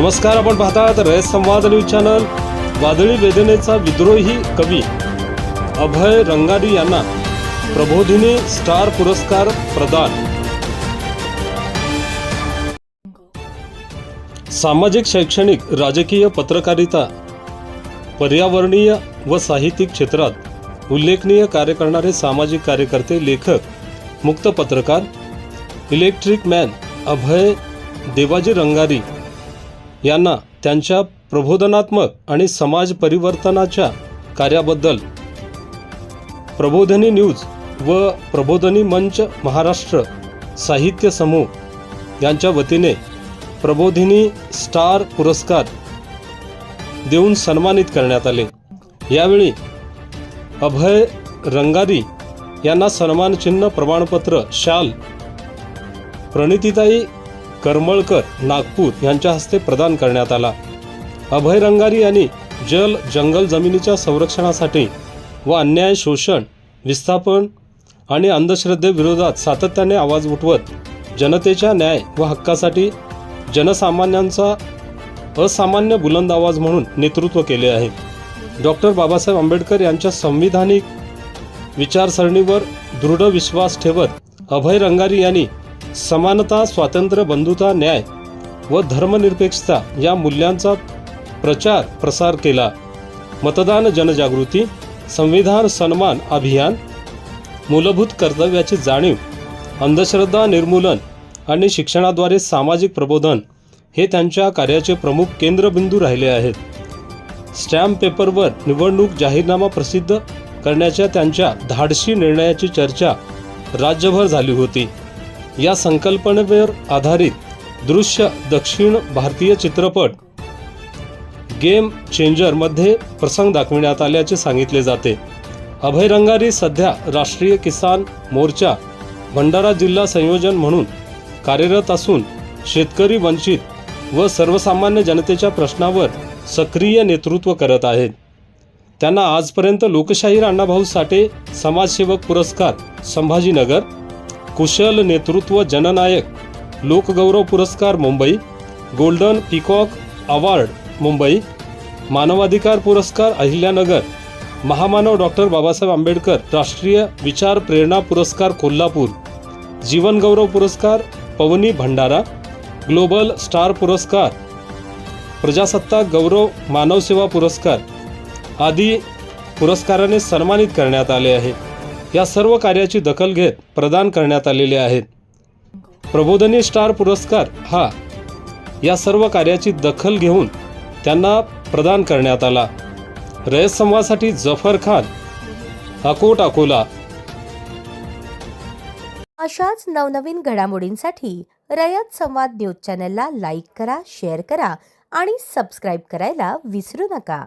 नमस्कार, आपण पाहतात रयत संवाद न्यूज चॅनल। वादळी वेदनेचा विद्रोही कवी अभय रंगारी यांना प्रबोधिनी स्टार पुरस्कार प्रदान। सामाजिक, शैक्षणिक, राजकीय, पत्रकारिता, पर्यावरणीय व साहित्यिक क्षेत्रात उल्लेखनीय कार्य करणारे सामाजिक कार्यकर्ते, लेखक, मुक्त पत्रकार, इलेक्ट्रिक मॅन अभय देवाजी रंगारी यांना त्यांच्या प्रबोधनात्मक आणि समाज परिवर्तनाच्या कार्याबद्दल प्रबोधिनी न्यूज व प्रबोधिनी मंच महाराष्ट्र साहित्य समूह यांच्या वतीने प्रबोधिनी स्टार पुरस्कार देऊन सन्मानित करण्यात आले। यावेळी अभय रंगारी यांना सन्मानचिन्ह, प्रमाणपत्र, शाल प्रणितीताई करमळकर नागपूर यांच्या हस्ते प्रदान करण्यात आला। अभय रंगारी यांनी जल, जंगल, जमिनीच्या संरक्षणासाठी व अन्याय, शोषण, विस्थापन आणि अंधश्रद्धेविरोधात सातत्याने आवाज उठवत जनतेच्या न्याय व हक्कासाठी जनसामान्यांचा असामान्य बुलंद आवाज म्हणून नेतृत्व केले आहे। डॉक्टर बाबासाहेब आंबेडकर यांच्या संविधानिक विचारसरणीवर दृढ विश्वास ठेवत अभय रंगारी यांनी समानता, स्वातंत्र्य, बंधुता, न्याय व धर्मनिरपेक्षता या मूल्यांचा प्रचार प्रसार केला। मतदान जनजागृती, संविधान सन्मान अभियान, मूलभूत कर्तव्याची जाणीव, अंधश्रद्धा निर्मूलन आणि शिक्षणाद्वारे सामाजिक प्रबोधन हे त्यांच्या कार्याचे प्रमुख केंद्रबिंदू राहिले आहेत। स्टॅम्प पेपरवर निवडणूक जाहीरनामा प्रसिद्ध करण्याच्या त्यांच्या धाडसी निर्णयाची चर्चा राज्यभर झाली होती। या संकल्पनेवर आधारित दृश्य दक्षिण भारतीय चित्रपट गेम चेंजर मध्ये प्रसंग दाखविण्यात आल्याचे सांगितले जाते। अभय रंगारी सध्या राष्ट्रीय किसान मोर्चा भंडारा जिल्हा संयोजन म्हणून कार्यरत असून शेतकरी, वंचित व सर्वसामान्य जनतेच्या प्रश्नावर सक्रिय नेतृत्व करत आहेत। त्यांना आजपर्यंत लोकशाहीर अण्णाभाऊ साठे समाजसेवक पुरस्कार संभाजीनगर, कुशल नेतृत्व जननायक लोकगौरव पुरस्कार Mumbai, golden peacock award Mumbai, मानवाधिकार पुरस्कार अहिल्यानगर, महामानव डॉक्टर बाबासाहेब आंबेडकर राष्ट्रीय विचार प्रेरणा पुरस्कार कोल्हापूर, जीवन गौरव पुरस्कार पवनी भंडारा, ग्लोबल स्टार पुरस्कार, प्रजासत्ताक गौरव मानवसेवा पुरस्कार आदी पुरस्काराने सन्मानित करण्यात आले आहे। या सर्व कार्याची दखल घेत प्रदान करण्यात आलेले आहेत। प्रबोधिनी स्टार पुरस्कार हा या सर्व कार्याची दखल घेऊन त्यांना प्रदान करण्यात आला। रयत संवादसाठी जफर खान, अकोट, अकोला। अशाच नवनवीन घडामोडींसाठी रयत संवाद न्यूज चॅनलला लाईक करा, शेअर करा आणि सबस्क्राईब करायला विसरू नका।